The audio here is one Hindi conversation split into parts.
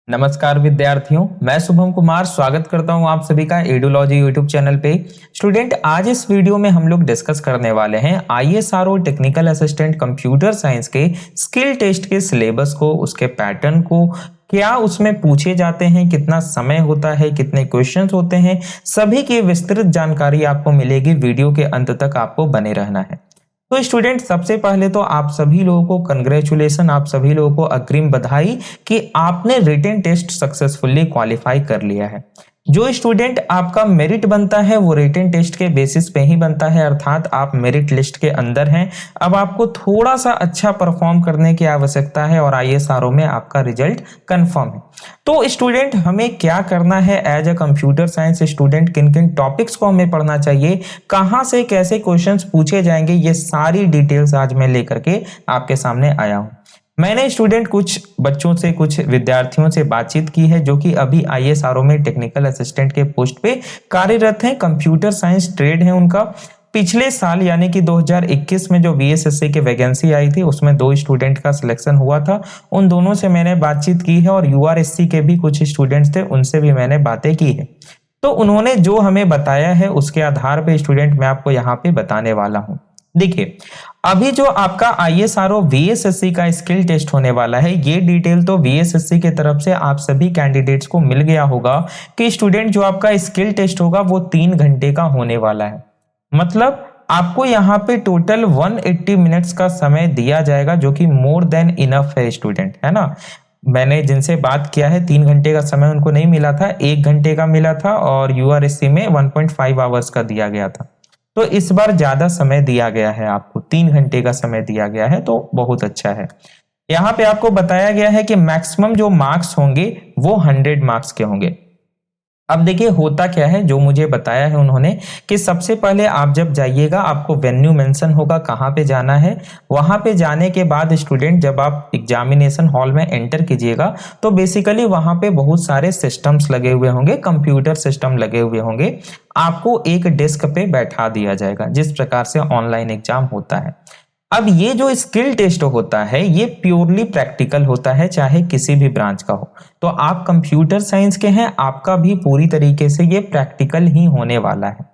नमस्कार विद्यार्थियों, मैं शुभम कुमार स्वागत करता हूं आप सभी का एडुलॉजी यूट्यूब चैनल पे। स्टूडेंट, आज इस वीडियो में हम लोग डिस्कस करने वाले हैं ISRO technical assistant computer science के स्किल टेस्ट के सिलेबस को, उसके पैटर्न को, क्या उसमें पूछे जाते हैं, कितना समय होता है, कितने क्वेश्चंस होते हैं, सभी की विस्तृत जानकारी आपको मिलेगी। वीडियो के अंत तक आपको बने रहना है। तो स्टूडेंट, सबसे पहले तो आप सभी लोगों को कंग्रेचुलेशन, आप सभी लोगों को अग्रिम बधाई कि आपने रिटन टेस्ट सक्सेसफुली क्वालिफाई कर लिया है। जो स्टूडेंट आपका मेरिट बनता है वो रिटन टेस्ट के बेसिस पे ही बनता है, अर्थात आप मेरिट लिस्ट के अंदर हैं। अब आपको थोड़ा सा अच्छा परफॉर्म करने की आवश्यकता है और आईएसआरओ में आपका रिजल्ट कंफर्म है। तो स्टूडेंट, हमें क्या करना है as a computer science student, किन किन टॉपिक्स को हमें पढ़ना चाहिए, कहां से कैसे क्वेश्चंस पूछे जाएंगे, ये सारी डिटेल्स आज मैं लेकर के आपके सामने आया हूं। मैंने स्टूडेंट कुछ बच्चों से, कुछ विद्यार्थियों से बातचीत की है जो कि अभी आईएसआरओ में टेक्निकल असिस्टेंट के पोस्ट पे कार्यरत हैं, कंप्यूटर साइंस ट्रेड है उनका। पिछले साल यानी कि 2021 में जो वीएसएससी की वैकेंसी आई थी उसमें 2 स्टूडेंट का सिलेक्शन हुआ था। उन दोनों से मैंने बातचीत की है और यूआरएससी के भी कुछ स्टूडेंट्स थे, उनसे भी मैंने बातें की है। तो उन्होंने जो हमें बताया है उसके आधार पे स्टूडेंट मैं आपको यहाँ पे बताने वाला हूँ। देखिए, अभी जो आपका आईएसआरओ वीएसएससी का स्किल टेस्ट होने वाला है, ये डिटेल तो वीएसएससी की तरफ से आप सभी कैंडिडेट्स को मिल गया होगा कि स्टूडेंट जो आपका स्किल टेस्ट होगा वो 3 घंटे का होने वाला है। मतलब आपको यहाँ पे टोटल 180 मिनट्स का समय दिया जाएगा, जो कि मोर देन इनफ है स्टूडेंट, है ना। मैंने जिनसे बात किया है 3 घंटे का समय उनको नहीं मिला था, 1 घंटे का मिला था और यूआरएससी में 1.5 आवर्स का दिया गया था। तो इस बार ज्यादा समय दिया गया है, आपको 3 घंटे का समय दिया गया है, तो बहुत अच्छा है। यहाँ पे आपको बताया गया है कि मैक्सिमम जो मार्क्स होंगे वो 100 मार्क्स के होंगे। अब देखिए होता क्या है, जो मुझे बताया है उन्होंने कि सबसे पहले आप जब जाइएगा आपको वेन्यू मेंशन होगा कहाँ पे जाना है। वहां पे जाने के बाद स्टूडेंट जब आप एग्जामिनेशन हॉल में एंटर कीजिएगा तो बेसिकली वहां पे बहुत सारे सिस्टम्स लगे हुए होंगे, कंप्यूटर सिस्टम लगे हुए होंगे। आपको एक डेस्क पे बैठा दिया जाएगा, जिस प्रकार से ऑनलाइन एग्जाम होता है। अब ये जो स्किल टेस्ट होता है ये प्योरली प्रैक्टिकल होता है, चाहे किसी भी ब्रांच का हो। तो आप कंप्यूटर साइंस के हैं, आपका भी पूरी तरीके से ये प्रैक्टिकल ही होने वाला है।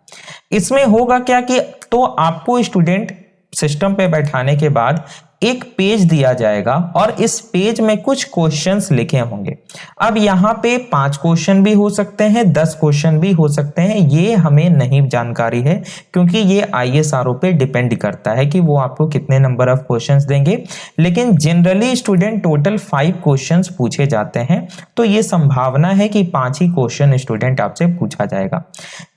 इसमें होगा क्या कि तो आपको स्टूडेंट सिस्टम पे बैठाने के बाद एक पेज दिया जाएगा और इस पेज में कुछ क्वेश्चंस लिखे होंगे। अब यहाँ पे 5 क्वेश्चन भी हो सकते हैं, 10 क्वेश्चन भी हो सकते हैं, ये हमें नहीं जानकारी है क्योंकि ये आईएसआरओ पे डिपेंड करता है कि वो आपको कितने नंबर ऑफ क्वेश्चंस देंगे। लेकिन जनरली स्टूडेंट टोटल 5 क्वेश्चंस पूछे जाते हैं, तो ये संभावना है कि 5 ही क्वेश्चन स्टूडेंट आपसे पूछा जाएगा।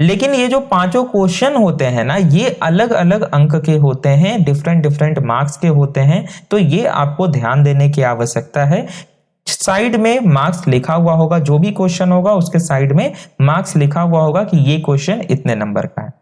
लेकिन ये जो 5 क्वेश्चन होते हैं ना, ये अलग अलग अंक के होते हैं, डिफरेंट मार्क्स के होते हैं। तो ये आपको ध्यान देने की आवश्यकता है। साइड में मार्क्स लिखा हुआ होगा, जो भी क्वेश्चन होगा उसके साइड में मार्क्स लिखा हुआ होगा कि ये क्वेश्चन इतने नंबर का है।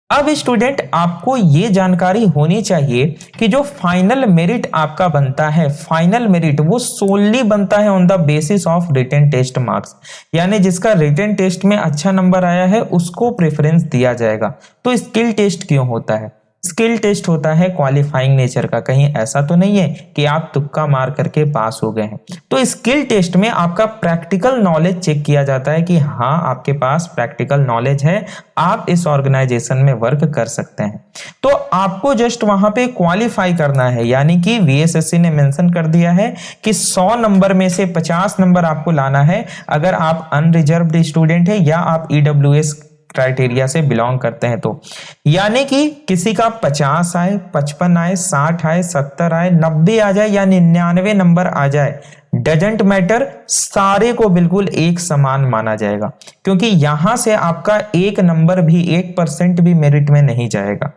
अब स्टूडेंट आपको ये जानकारी होनी चाहिए कि जो फाइनल मेरिट आपका बनता है, फाइनल मेरिट वो सोनली बनता है on the basis of written test marks, यानी जिसका रिटन टेस्ट में अच्छा नंबर आया है उसको प्रेफरेंस दिया जाएगा। तो स्किल टेस्ट क्यों होता है? स्किल टेस्ट होता है क्वालिफाइंग नेचर का, कहीं ऐसा तो नहीं है कि आप तुक्का मार करके पास हो गए हैं। तो स्किल टेस्ट में आपका प्रैक्टिकल नॉलेज चेक किया जाता है कि हाँ आपके पास प्रैक्टिकल नॉलेज है, आप इस ऑर्गेनाइजेशन में वर्क कर सकते हैं। तो आपको जस्ट वहां पे क्वालिफाई करना है, यानी कि वीएसएससी ने मेंशन कर दिया है कि 100 नंबर में से 50 नंबर आपको लाना है अगर आप अनरिजर्व्ड स्टूडेंट है या आप ईडब्ल्यूएस क्राइटेरिया से बिलोंग करते हैं। तो यानी कि किसी का 50 आए, 55 आए, 60 आए, 70 आए, 90 आ जाए या 99 नंबर आ जाए, डजंट मैटर, सारे को बिल्कुल एक समान माना जाएगा, क्योंकि यहां से आपका 1 नंबर भी, 1% भी मेरिट में नहीं जाएगा।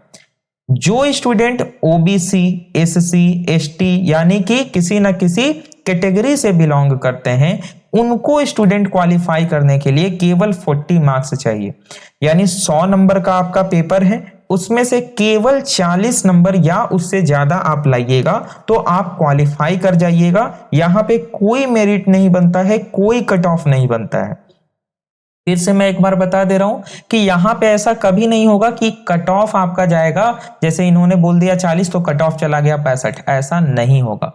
जो स्टूडेंट ओबीसी, एससी, एसटी यानी कि किसी न किसी कैटेगरी से बिलोंग करते हैं, उनको स्टूडेंट क्वालिफाई करने के लिए केवल 40 मार्क्स चाहिए। यानी 100 नंबर का आपका पेपर है, उसमें से केवल 40 नंबर या उससे ज्यादा आप लाइएगा तो आप क्वालिफाई कर जाइएगा। यहां पे कोई मेरिट नहीं बनता है, कोई कट ऑफ नहीं बनता है। फिर से मैं एक बार बता दे रहा हूं कि यहां पे ऐसा कभी नहीं होगा कि कट ऑफ आपका जाएगा, जैसे इन्होंने बोल दिया 40 तो कट ऑफ चला गया 65, ऐसा नहीं होगा।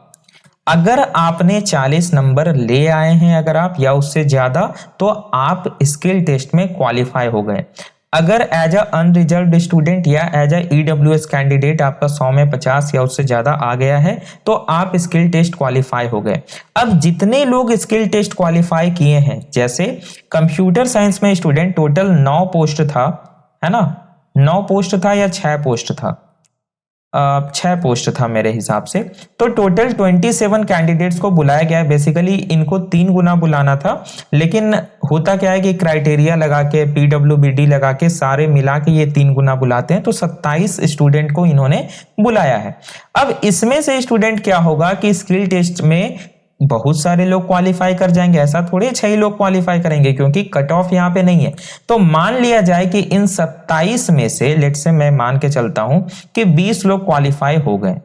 अगर आपने 40 नंबर ले आए हैं अगर आप या उससे ज्यादा, तो आप स्किल टेस्ट में क्वालिफाई हो गए। अगर एज अ अनरिजर्व्ड स्टूडेंट या एज अ ईडब्ल्यूएस कैंडिडेट आपका 100 में 50 या उससे ज्यादा आ गया है, तो आप स्किल टेस्ट क्वालिफाई हो गए। अब जितने लोग स्किल टेस्ट क्वालिफाई किए हैं, जैसे कंप्यूटर साइंस में स्टूडेंट टोटल 9 पोस्ट था, है ना, 9 पोस्ट था या 6 पोस्ट था, 6 पोस्ट था मेरे हिसाब से। तो टोटल 27 कैंडिडेट्स को बुलाया गया है। बेसिकली इनको 3 गुना बुलाना था, लेकिन होता क्या है कि क्राइटेरिया लगा के, पीडब्ल्यूबीडी लगा के, सारे मिला के ये 3 गुना बुलाते हैं, तो 27 स्टूडेंट को इन्होंने बुलाया है। अब इसमें से स्टूडेंट क्या होगा कि स्किल टेस्ट में बहुत सारे लोग क्वालिफाई कर जाएंगे, ऐसा थोड़े 6 लोग क्वालिफाई करेंगे, क्योंकि कट ऑफ यहां पे नहीं है। तो मान लिया जाए कि इन 27 में से, लेट से मैं मान के चलता हूं कि 20 लोग क्वालिफाई हो गए।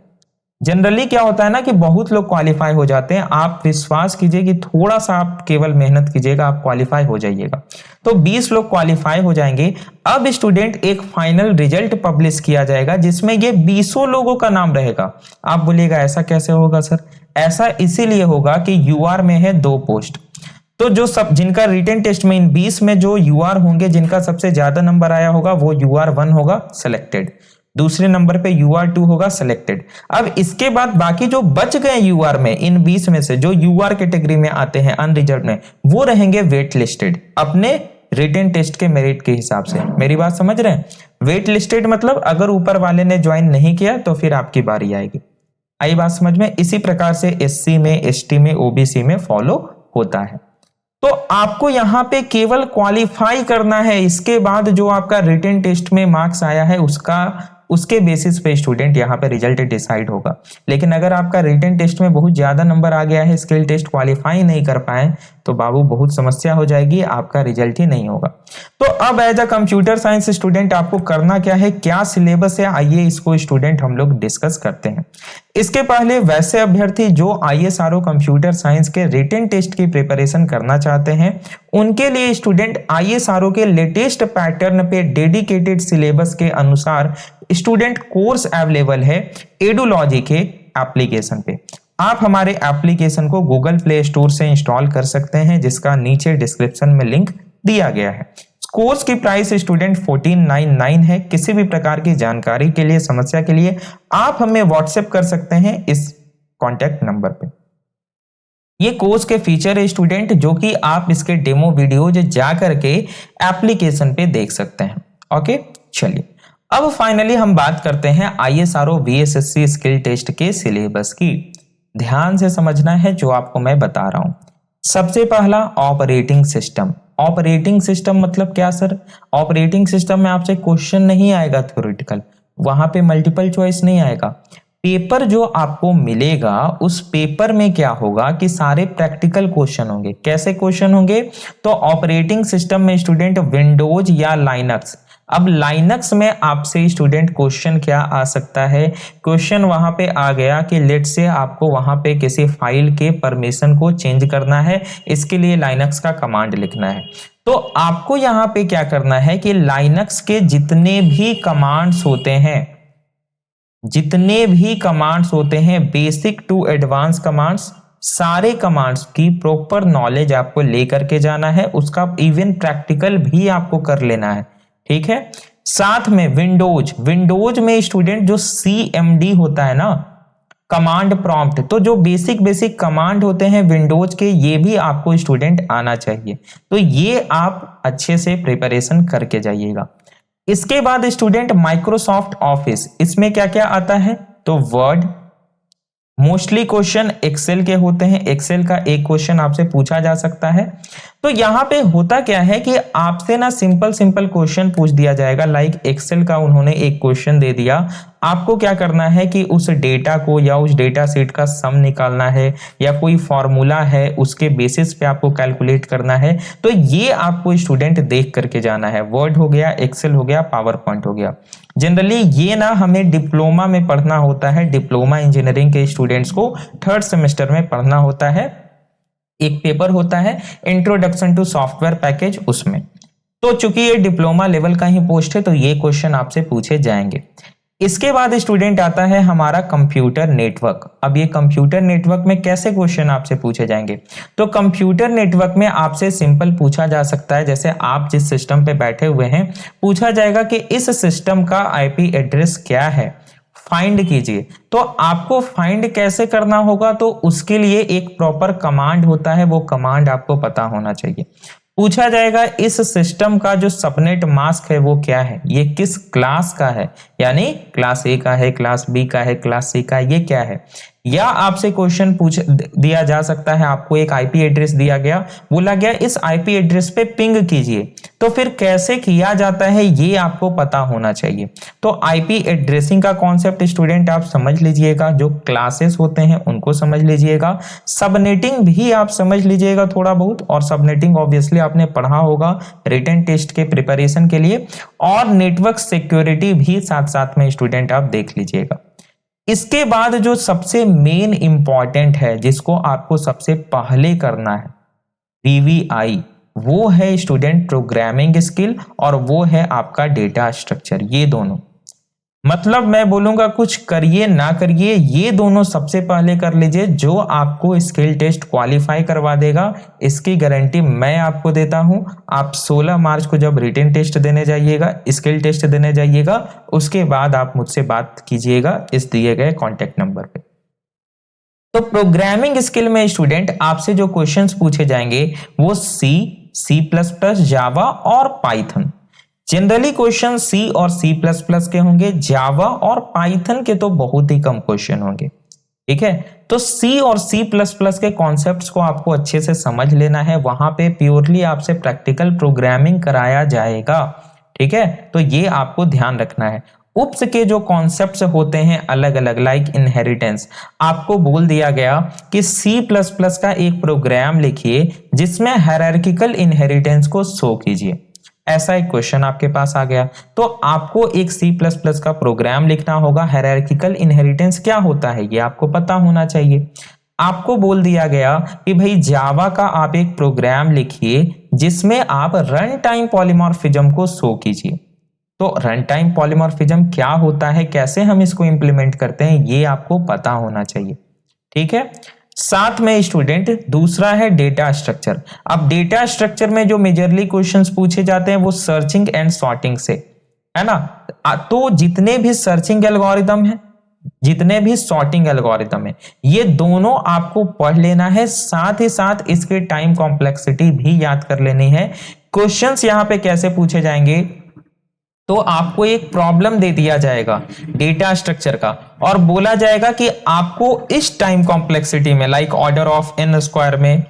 जनरली क्या होता है ना कि बहुत लोग क्वालिफाई हो जाते हैं। आप विश्वास कीजिए कि थोड़ा सा आप केवल मेहनत कीजिएगा, आप क्वालिफाई हो जाइएगा। तो 20 लोग क्वालिफाई हो जाएंगे। अब स्टूडेंट एक फाइनल रिजल्ट पब्लिश किया जाएगा जिसमें ये 20 लोगों का नाम रहेगा। आप बोलिएगा ऐसा कैसे होगा सर? ऐसा इसीलिए होगा कि यूआर में है 2 पोस्ट, तो जो सब जिनका रिटन टेस्ट में इन 20 में जो यूआर होंगे, जिनका सबसे ज्यादा नंबर आया होगा वो यूआर 1 होगा सिलेक्टेड, दूसरे नंबर पे यूआर 2 होगा सिलेक्टेड। अब इसके बाद बाकी जो बच गए यूआर में, इन 20 में से जो यूआर कैटेगरी में आते हैं अनरिजर्व में, वो रहेंगे वेट लिस्टेड अपने रिटन टेस्ट के मेरिट के हिसाब से। मेरी बात समझ रहे हैं? वेट लिस्टेड मतलब अगर ऊपर वाले ने ज्वाइन नहीं किया तो फिर आपकी बारी आएगी। आई बात समझ में? इसी प्रकार से एससी में, एसटी में, ओबीसी में फॉलो होता है। तो आपको यहां पे केवल क्वालिफाई करना है। इसके बाद जो आपका रिटन टेस्ट में मार्क्स आया है उसके बेसिस पे स्टूडेंट यहाँ पे रिजल्ट डिसाइड होगा। लेकिन अगर आपका रिटन टेस्ट में बहुत ज्यादा नंबर आ गया है, स्किल टेस्ट क्वालिफाई नहीं कर पाए, तो बाबू बहुत समस्या हो जाएगी, आपका रिजल्ट ही नहीं होगा। तो अब as a computer science student आपको करना क्या है, क्या सिलेबस है, आइए इसको स्टूडेंट हम लोग डिस्कस करते हैं। इसके पहले वैसे अभ्यर्थी जो आईएसआरओ कंप्यूटर साइंस के रिटन टेस्ट की प्रिपरेशन करना चाहते हैं, उनके लिए स्टूडेंट आईएसआरओ के लेटेस्ट पैटर्न पे डेडिकेटेड सिलेबस के अनुसार स्टूडेंट कोर्स अवेलेबल है एडुलॉजी के एप्लीकेशन पे। आप हमारे एप्लीकेशन को गूगल प्ले स्टोर से इंस्टॉल कर सकते हैं, जिसका नीचे डिस्क्रिप्शन में लिंक दिया गया है। कोर्स की प्राइस स्टूडेंट 1499 है। किसी भी प्रकार की जानकारी के लिए, समस्या के लिए आप हमें व्हाट्सएप कर सकते हैं इस कॉन्टैक्ट नंबर पे। ये कोर्स के फीचर है स्टूडेंट, जो कि आप इसके डेमो वीडियोज जा करके एप्लीकेशन पे देख सकते हैं। ओके, चलिए अब फाइनली हम बात करते हैं आईएसआरओ वीएसएससी स्किल टेस्ट के सिलेबस की। ध्यान से समझना है जो आपको मैं बता रहा हूं। सबसे पहला ऑपरेटिंग सिस्टम। ऑपरेटिंग सिस्टम मतलब क्या सर? ऑपरेटिंग सिस्टम में आपसे क्वेश्चन नहीं आएगा थ्योरेटिकल, वहां पे मल्टीपल चॉइस नहीं आएगा। पेपर जो आपको मिलेगा उस पेपर में क्या होगा कि सारे प्रैक्टिकल क्वेश्चन होंगे। कैसे क्वेश्चन होंगे? तो ऑपरेटिंग सिस्टम में स्टूडेंट विंडोज या लाइनक्स। अब लाइनक्स में आपसे स्टूडेंट क्वेश्चन क्या आ सकता है? क्वेश्चन वहां पे आ गया कि लेट से आपको वहां पे किसी फाइल के परमिशन को चेंज करना है, इसके लिए लाइनक्स का कमांड लिखना है। तो आपको यहाँ पे क्या करना है कि लाइनक्स के जितने भी कमांड्स होते हैं, बेसिक टू एडवांस कमांड्स, सारे कमांड्स की प्रॉपर नॉलेज आपको लेकर के जाना है। उसका इवन प्रैक्टिकल भी आपको कर लेना है, ठीक है। साथ में विंडोज में स्टूडेंट जो CMD होता है ना, कमांड प्रॉम्प्ट, तो जो बेसिक कमांड होते हैं विंडोज के, ये भी आपको स्टूडेंट आना चाहिए। तो ये आप अच्छे से प्रिपरेशन करके जाइएगा। इसके बाद स्टूडेंट माइक्रोसॉफ्ट ऑफिस, इसमें क्या क्या आता है? तो वर्ड, मोस्टली क्वेश्चन एक्सेल के होते हैं। एक्सेल का एक क्वेश्चन आपसे पूछा जा सकता है। तो यहां पे होता क्या है कि आपसे ना सिंपल क्वेश्चन पूछ दिया जाएगा। लाइक एक्सेल का उन्होंने एक क्वेश्चन दे दिया, आपको क्या करना है कि उस डेटा को या उस डेटा सेट का सम निकालना है, या कोई फॉर्मूला है उसके बेसिस पे आपको कैलकुलेट करना है। तो ये आपको स्टूडेंट देख करके जाना है। वर्ड हो गया, एक्सेल हो गया, पावर पॉइंट हो गया। जनरली ये ना हमें डिप्लोमा में पढ़ना होता है। डिप्लोमा इंजीनियरिंग के स्टूडेंट्स को 3rd सेमेस्टर में पढ़ना होता है। एक पेपर होता है इंट्रोडक्शन टू सॉफ्टवेयर पैकेज, उसमें। तो चूंकि ये डिप्लोमा लेवल का ही पोस्ट है, तो ये क्वेश्चन आपसे पूछे जाएंगे। इसके बाद स्टूडेंट आता है हमारा कंप्यूटर नेटवर्क। अब ये कंप्यूटर नेटवर्क में कैसे क्वेश्चन आपसे पूछे जाएंगे, तो कंप्यूटर नेटवर्क में आपसे सिंपल पूछा जा सकता है, जैसे आप जिस सिस्टम पे बैठे हुए हैं, पूछा जाएगा कि इस सिस्टम का आईपी एड्रेस क्या है, फाइंड कीजिए। तो आपको फाइंड कैसे करना होगा, तो उसके लिए एक प्रॉपर कमांड होता है, वो कमांड आपको पता होना चाहिए। पूछा जाएगा इस सिस्टम का जो सबनेट मास्क है वो क्या है, ये किस क्लास का है, यानी क्लास ए का है, क्लास बी का है, क्लास सी का है, ये क्या है। या आपसे क्वेश्चन पूछ दिया जा सकता है, आपको एक आईपी एड्रेस दिया गया, बोला गया इस आईपी एड्रेस पे पिंग कीजिए, तो फिर कैसे किया जाता है ये आपको पता होना चाहिए। तो आईपी एड्रेसिंग का कॉन्सेप्ट स्टूडेंट आप समझ लीजिएगा, जो क्लासेस होते हैं उनको समझ लीजिएगा, सबनेटिंग भी आप समझ लीजिएगा थोड़ा बहुत, और सबनेटिंग ऑब्वियसली आपने पढ़ा होगा रिटन टेस्ट के प्रिपरेशन के लिए, और नेटवर्क सिक्योरिटी भी साथ साथ में स्टूडेंट आप देख लीजिएगा। इसके बाद जो सबसे मेन इंपॉर्टेंट है, जिसको आपको सबसे पहले करना है, पीवीआई, वो है स्टूडेंट प्रोग्रामिंग स्किल, और वो है आपका डेटा स्ट्रक्चर। ये दोनों, मतलब मैं बोलूंगा कुछ करिए ना करिए, ये दोनों सबसे पहले कर लीजिए, जो आपको स्किल टेस्ट क्वालिफाई करवा देगा, इसकी गारंटी मैं आपको देता हूं। आप 16 मार्च को जब रिटन टेस्ट देने जाइएगा, स्किल टेस्ट देने जाइएगा, उसके बाद आप मुझसे बात कीजिएगा इस दिए गए कॉन्टेक्ट नंबर पे। तो प्रोग्रामिंग स्किल में स्टूडेंट आपसे जो क्वेश्चंस पूछे जाएंगे वो सी प्लस प्लस, जावा और पाइथन। जनरली क्वेश्चन सी और सी प्लस प्लस के होंगे, जावा और पाइथन के तो बहुत ही कम क्वेश्चन होंगे। ठीक है, तो सी और सी प्लस प्लस के कॉन्सेप्ट्स को आपको अच्छे से समझ लेना है, वहां पे प्योरली आपसे प्रैक्टिकल प्रोग्रामिंग कराया जाएगा। ठीक है, तो ये आपको ध्यान रखना है। उप्स के जो कॉन्सेप्ट्स होते हैं अलग अलग, लाइक इनहेरिटेंस, आपको बोल दिया गया कि सी प्लस प्लस का एक प्रोग्राम लिखिए जिसमें हायरार्किकल इनहेरिटेंस को शो कीजिए। ऐसा एक क्वेश्चन आपके पास आ गया, तो आपको एक सी प्लस प्लस का प्रोग्राम लिखना होगा। हायरार्किकल इनहेरिटेंस क्या होता है ये आपको पता होना चाहिए। आपको बोल दिया गया कि भाई जावा का आप एक प्रोग्राम लिखिए जिसमें आप रन टाइम पॉलीमॉर्फिज्म को शो कीजिए। तो रन टाइम पॉलीमॉर्फिज्म क्या होता है, कैसे हम इसको इंप्लीमेंट करते हैं, ये आपको पता होना चाहिए। ठीक है, साथ में स्टूडेंट दूसरा है डेटा स्ट्रक्चर। अब डेटा स्ट्रक्चर में जो मेजरली क्वेश्चंस पूछे जाते हैं वो सर्चिंग एंड सॉर्टिंग से, है ना। तो जितने भी सर्चिंग एल्गोरिदम है, जितने भी सॉर्टिंग एल्गोरिदम है, ये दोनों आपको पढ़ लेना है, साथ ही साथ इसके टाइम कॉम्प्लेक्सिटी भी याद कर लेनी है। क्वेश्चंस यहां पे कैसे पूछे जाएंगे, तो आपको एक प्रॉब्लम दे दिया जाएगा डेटा स्ट्रक्चर का, और बोला जाएगा कि आपको इस टाइम कॉम्प्लेक्सिटी में, like order of N square में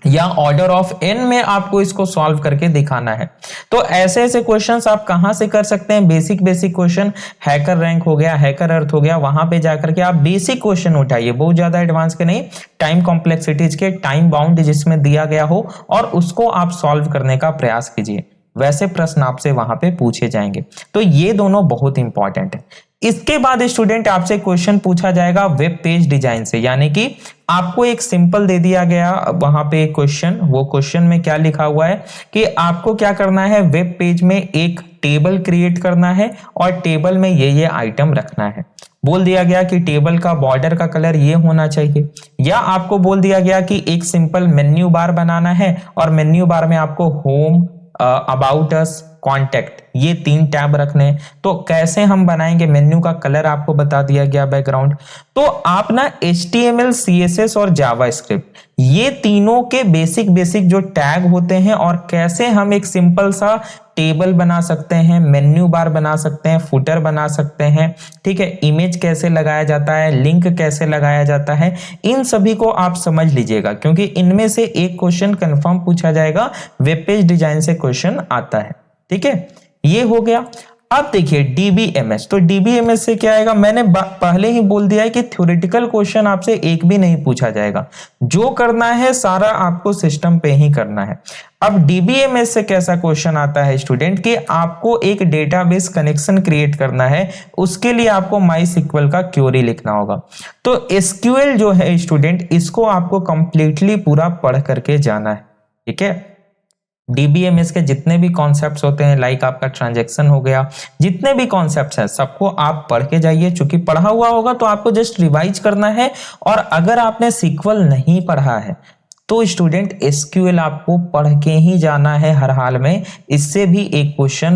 या ऑर्डर ऑफ एन में, आपको इसको सॉल्व करके दिखाना है। तो ऐसे ऐसे क्वेश्चंस आप कहां से कर सकते हैं, बेसिक क्वेश्चन, हैकर रैंक हो गया, हैकर अर्थ हो गया, वहां पे जाकर के आप बेसिक क्वेश्चन उठाइए, बहुत ज्यादा एडवांस के नहीं, टाइम कॉम्प्लेक्सिटीज के, टाइम बाउंड जिसमें दिया गया हो, और उसको आप सॉल्व करने का प्रयास कीजिए। वैसे प्रश्न आपसे वहां पे पूछे जाएंगे। तो ये दोनों बहुत इंपॉर्टेंट है। इसके बाद स्टूडेंट आपसे क्वेश्चन पूछा जाएगा वेब पेज डिजाइन से, यानी कि आपको एक सिंपल दे दिया गया वहां पे क्वेश्चन, वो क्वेश्चन में क्या लिखा हुआ है कि आपको क्या करना है, वेब पेज में एक टेबल क्रिएट करना है और टेबल में ये आइटम रखना है। बोल दिया गया कि टेबल का बॉर्डर का कलर ये होना चाहिए, या आपको बोल दिया गया कि एक सिंपल मेन्यू बार बनाना है और मेन्यू बार में आपको होम, अबाउट अस, कॉन्टेक्ट, ये 3 टैब रखने। तो कैसे हम बनाएंगे, मेन्यू का कलर आपको बता दिया गया, बैकग्राउंड। तो आप ना HTML, CSS और जावास्क्रिप्ट, ये तीनों के बेसिक जो टैग होते हैं, और कैसे हम एक सिंपल सा टेबल बना सकते हैं, मेन्यू बार बना सकते हैं, फुटर बना सकते हैं, ठीक है, इमेज कैसे लगाया जाता है, लिंक कैसे लगाया जाता है, इन सभी को आप समझ लीजिएगा, क्योंकि इनमें से एक क्वेश्चन कंफर्म पूछा जाएगा, वेब पेज डिजाइन से क्वेश्चन आता है। ठीक है, ये हो गया। अब देखिए DBMS, तो DBMS से क्या आएगा, मैंने पहले ही बोल दिया है कि थ्योरेटिकल क्वेश्चन आपसे एक भी नहीं पूछा जाएगा, जो करना है सारा आपको सिस्टम पे ही करना है। अब DBMS से कैसा क्वेश्चन आता है स्टूडेंट, कि आपको एक डेटाबेस कनेक्शन क्रिएट करना है, उसके लिए आपको MySQL का क्वेरी लिखना होगा। तो SQL जो है स्टूडेंट, इसको आपको कंप्लीटली पूरा पढ़ करके जाना है। ठीक है, डीबीएमएस के जितने भी कॉन्सेप्ट्स होते हैं, लाइक आपका ट्रांजैक्शन हो गया, जितने भी कॉन्सेप्ट्स हैं सबको आप पढ़ के जाइए। चूंकि पढ़ा हुआ होगा तो आपको जस्ट रिवाइज करना है। और अगर आपने सीक्वल नहीं पढ़ा है तो स्टूडेंट एसक्यूएल आपको पढ़ के ही जाना है हर हाल में। इससे भी एक क्वेश्चन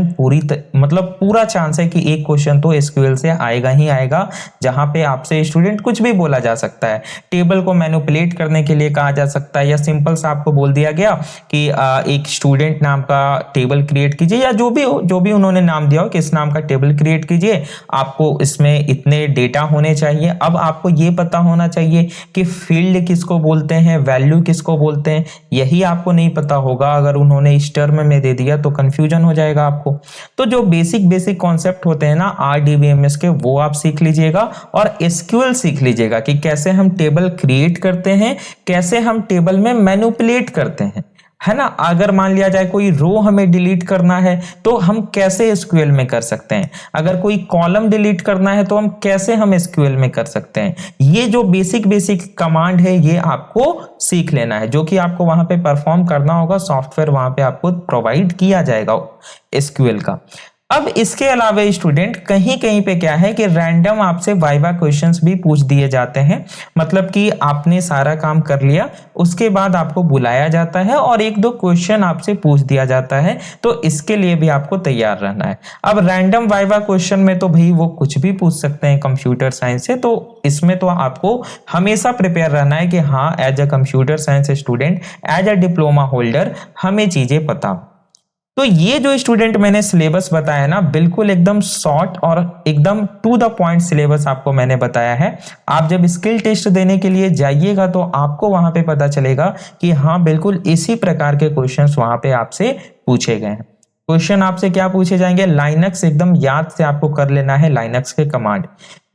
मतलब पूरा चांस है कि एक क्वेश्चन तो एसक्यूएल से आएगा ही आएगा, जहां पे आपसे स्टूडेंट कुछ भी बोला जा सकता है। टेबल को मैनिपुलेट करने के लिए कहा जा सकता है, या सिंपल सा आपको बोल दिया गया कि एक स्टूडेंट नाम का टेबल क्रिएट कीजिए, या जो भी उन्होंने नाम दिया हो कि इस नाम का टेबल क्रिएट कीजिए, आपको इसमें इतने डेटा होने चाहिए। अब आपको ये पता होना चाहिए कि फील्ड किसको बोलते हैं, वैल्यू किसको बोलते हैं, यही आपको नहीं पता होगा। अगर उन्होंने इस टर्म में दे दिया तो कंफ्यूजन हो जाएगा आपको। तो जो बेसिक कॉन्सेप्ट होते हैं ना आरडीबीएमएस के, वो आप सीख लीजिएगा और एसक्यूएल सीख लीजिएगा कि कैसे हम टेबल क्रिएट करते हैं, कैसे हम टेबल में मैनिपुलेट करते हैं, है ना। अगर मान लिया जाए कोई रो हमें डिलीट करना है तो हम कैसे एसक्यूएल में कर सकते हैं, अगर कोई कॉलम डिलीट करना है तो हम कैसे एसक्यूएल में कर सकते हैं। ये जो बेसिक कमांड है ये आपको सीख लेना है, जो कि आपको वहां पे परफॉर्म करना होगा। सॉफ्टवेयर वहां पे आपको प्रोवाइड किया जाएगा एसक्यूएल का। अब इसके अलावा स्टूडेंट कहीं कहीं पे क्या है कि रैंडम आपसे वाइवा क्वेश्चंस भी पूछ दिए जाते हैं। मतलब कि आपने सारा काम कर लिया, उसके बाद आपको बुलाया जाता है और एक दो क्वेश्चन आपसे पूछ दिया जाता है, तो इसके लिए भी आपको तैयार रहना है। अब रैंडम वाइवा क्वेश्चन में तो भाई वो कुछ भी पूछ सकते हैं कंप्यूटर साइंस से, तो इसमें तो आपको हमेशा प्रिपेयर रहना है कि हाँ as a computer science student, as a diploma holder हमें चीजें पता। तो ये जो स्टूडेंट मैंने सिलेबस बताया ना, बिल्कुल एकदम शॉर्ट और एकदम टू द पॉइंट सिलेबस आपको मैंने बताया है। आप जब स्किल टेस्ट देने के लिए जाइएगा तो आपको वहां पे पता चलेगा कि हाँ बिल्कुल इसी प्रकार के क्वेश्चंस वहां पे आपसे पूछे गए हैं। क्वेश्चन आपसे क्या पूछे जाएंगे, लाइनक्स एकदम याद से आपको कर लेना है, लाइनक्स के कमांड।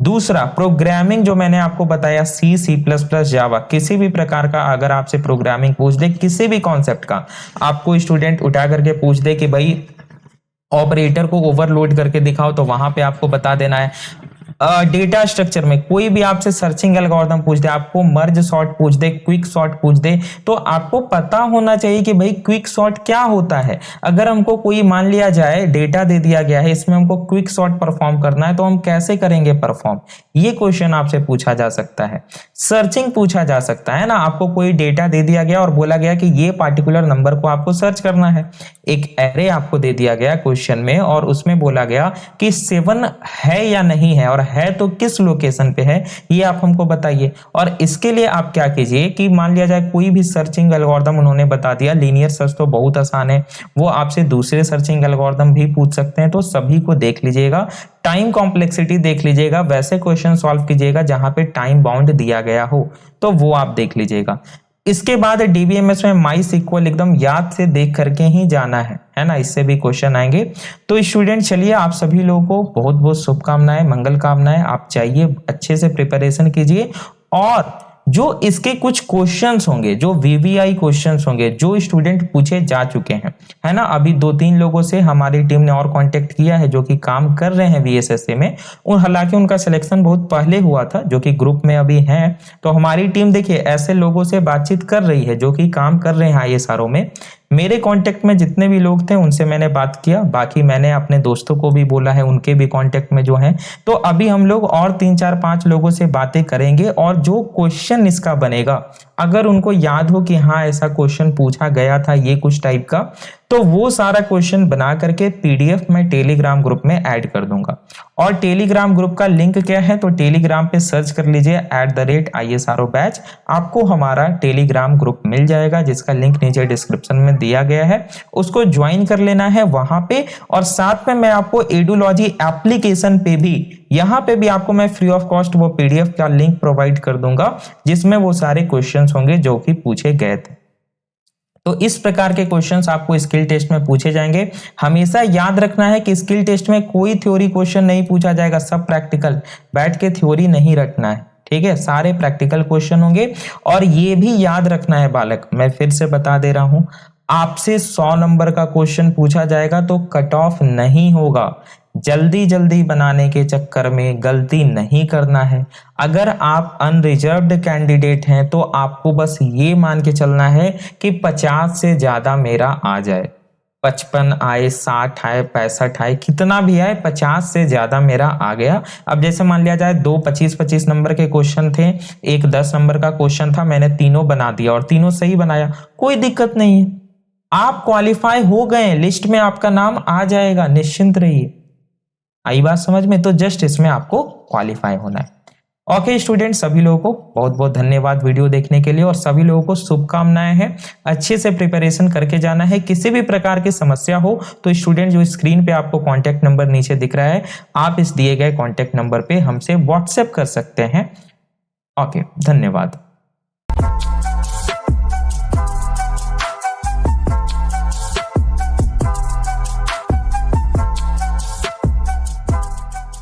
दूसरा प्रोग्रामिंग जो मैंने आपको बताया, सी प्लस प्लस जावा, किसी भी प्रकार का अगर आपसे प्रोग्रामिंग पूछ दे, किसी भी कॉन्सेप्ट का आपको स्टूडेंट उठा करके पूछ दे कि भाई ऑपरेटर को ओवरलोड करके दिखाओ, तो वहां पे आपको बता देना है। डेटा स्ट्रक्चर में कोई भी आपसे सर्चिंग एल्गोरिथम पूछ दे, आपको मर्ज सॉर्ट पूछ दे, क्विक सॉर्ट पूछ दे, तो आपको पता होना चाहिए कि भाई क्विक सॉर्ट क्या होता है। अगर हमको कोई मान लिया जाए डेटा दे दिया गया है, इसमें हमको क्विक सॉर्ट परफॉर्म करना है, तो हम कैसे करेंगे परफॉर्म, ये क्वेश्चन आपसे पूछा जा सकता है। सर्चिंग पूछा जा सकता है ना, आपको कोई डेटा दे दिया गया और बोला गया कि ये पार्टिकुलर नंबर को आपको सर्च करना है। एक एरे आपको दे दिया गया क्वेश्चन में और उसमें बोला गया कि 7 है या नहीं है, और है तो किस लोकेशन पे है, ये आप हमको बताइए। और इसके लिए आप क्या कीजिए कि मान लिया जाए कोई भी सर्चिंग एल्गोरिथम उन्होंने बता दिया, लीनियर सर्च तो बहुत आसान है, वो आपसे दूसरे सर्चिंग एल्गोरिथम भी पूछ सकते हैं, तो सभी को देख लीजिएगा। टाइम कॉम्प्लेक्सिटी देख लीजिएगा, वैसे क्वेश्चन सॉल्व कीजिएगा जहां पे टाइम बाउंड दिया गया हो, तो वो आप देख लीजिएगा। इसके बाद डीबीएमएस में माई सिक्वल एकदम याद से देख करके ही जाना है ना, इससे भी क्वेश्चन आएंगे। तो स्टूडेंट चलिए, आप सभी लोगों को बहुत बहुत शुभकामनाएं, मंगल कामनाएं। आप चाहिए अच्छे से प्रिपरेशन कीजिए, और जो इसके कुछ क्वेश्चंस होंगे, जो वीवीआई क्वेश्चंस होंगे, जो स्टूडेंट पूछे जा चुके हैं, है ना, अभी 2-3 लोगों से हमारी टीम ने और कांटेक्ट किया है जो कि काम कर रहे हैं वीएसएससी में। हालांकि उनका सिलेक्शन बहुत पहले हुआ था, जो कि ग्रुप में अभी हैं। तो हमारी टीम देखिए ऐसे लोगों से बातचीत कर रही है जो कि काम कर रहे हैं आईएसआरओ में। मेरे कांटेक्ट में जितने भी लोग थे उनसे मैंने बात किया, बाकी मैंने अपने दोस्तों को भी बोला है, उनके भी कांटेक्ट में जो हैं। तो अभी हम लोग और 3-4-5 लोगों से बातें करेंगे, और जो क्वेश्चन इसका बनेगा, अगर उनको याद हो कि हाँ ऐसा क्वेश्चन पूछा गया था ये कुछ टाइप का, तो वो सारा क्वेश्चन बना करके पीडीएफ में टेलीग्राम ग्रुप में ऐड कर दूंगा। और टेलीग्राम ग्रुप का लिंक क्या है, तो टेलीग्राम पे सर्च कर लीजिए @ISRO बैच, आपको हमारा टेलीग्राम ग्रुप मिल जाएगा, जिसका लिंक नीचे डिस्क्रिप्शन में दिया गया है, उसको ज्वाइन कर लेना है वहां पे। और साथ में मैं आपको एडुलॉजी एप्लीकेशन पे भी, यहाँ पे भी आपको मैं फ्री ऑफ कॉस्ट वो पीडीएफ का लिंक प्रोवाइड कर दूंगा, जिसमें वो सारे क्वेश्चंस होंगे जो कि पूछे गए थे। तो इस प्रकार के क्वेश्चंस आपको स्किल टेस्ट में पूछे जाएंगे। हमेशा याद रखना है कि स्किल टेस्ट में कोई थ्योरी क्वेश्चन नहीं पूछा जाएगा, सब प्रैक्टिकल, बैठ के थ्योरी नहीं रखना है, ठीक है, सारे प्रैक्टिकल क्वेश्चन होंगे। और ये भी याद रखना है बालक, मैं फिर से बता दे रहा हूं, आपसे 100 नंबर का क्वेश्चन पूछा जाएगा तो कट ऑफ नहीं होगा। जल्दी जल्दी बनाने के चक्कर में गलती नहीं करना है। अगर आप अनरिजर्व्ड कैंडिडेट हैं तो आपको बस ये मान के चलना है कि 50 से ज्यादा मेरा आ जाए। 55 आए, 60 आए, 65 आए, कितना भी आए, 50 से ज्यादा मेरा आ गया। अब जैसे मान लिया जाए 2 25-25 नंबर के क्वेश्चन थे, एक 10 नंबर का क्वेश्चन था, मैंने तीनों बना दिया और तीनों सही बनाया, कोई दिक्कत नहीं है, आप क्वालिफाई हो गए, लिस्ट में आपका नाम आ जाएगा, निश्चिंत रहिए। आई बात समझ में? तो जस्ट इसमें आपको क्वालिफाई होना है। ओके स्टूडेंट, सभी लोगों को बहुत बहुत धन्यवाद वीडियो देखने के लिए और सभी लोगों को शुभकामनाएं हैं। अच्छे से प्रिपरेशन करके जाना है। किसी भी प्रकार की समस्या हो तो स्टूडेंट जो स्क्रीन पे आपको कांटेक्ट नंबर नीचे दिख रहा है, आप इस दिए गए कांटेक्ट नंबर पे हमसे व्हाट्सएप कर सकते हैं। ओके, धन्यवाद।